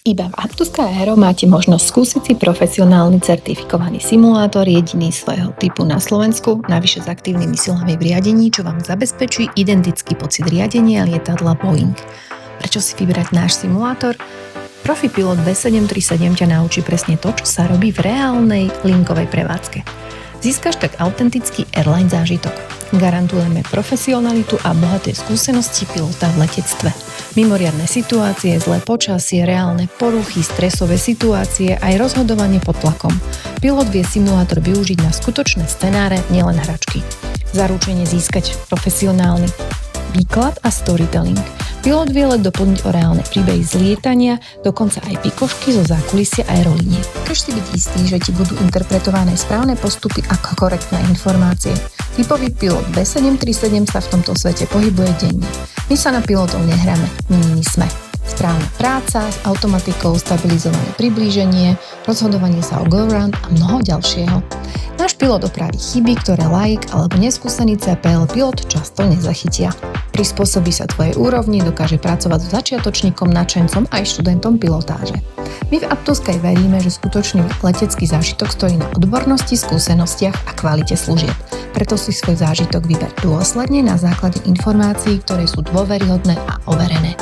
Iba v Aptuska Aero máte možnosť skúsiť si profesionálny certifikovaný simulátor jediný svojho typu na Slovensku, navyše s aktívnymi silami v riadení, čo vám zabezpečí identický pocit riadenia lietadla Boeing. Prečo si vybrať náš simulátor? Profi pilot B737 ťa naučí presne to, čo sa robí v reálnej linkovej prevádzke. Získaš tak autentický airline zážitok. Garantujeme profesionalitu a bohaté skúsenosti pilota v letectve. Mimoriadne situácie, zlé počasie, reálne poruchy, stresové situácie aj rozhodovanie pod tlakom. Pilot vie simulátor využiť na skutočné scenáre, nielen hračky. Zaručenie získať profesionálny výklad a storytelling. Pilot vie let doplniť o reálne príbehy z lietania, dokonca aj pikošky zo zákulisia aerolínie. Keď si byť istý, že ti budú interpretované správne postupy ako korektné informácie. Typový pilot B737 sa v tomto svete pohybuje denne. My sa na pilotov nehráme, my nimi sme. Správna práca s automatikou, stabilizované priblíženie, rozhodovanie sa o go-round a mnoho ďalšieho. Náš pilot opraví chyby, ktoré laik alebo neskúsený CPL pilot často nezachytia. Prispôsobí sa tvojej úrovni, dokáže pracovať s začiatočníkom, nadšencom aj študentom pilotáže. My v Aptuskaj veríme, že skutočný letecký zážitok stojí na odbornosti, skúsenostiach a kvalite služieb. Preto si svoj zážitok vyber dôsledne na základe informácií, ktoré sú dôveryhodné a overené.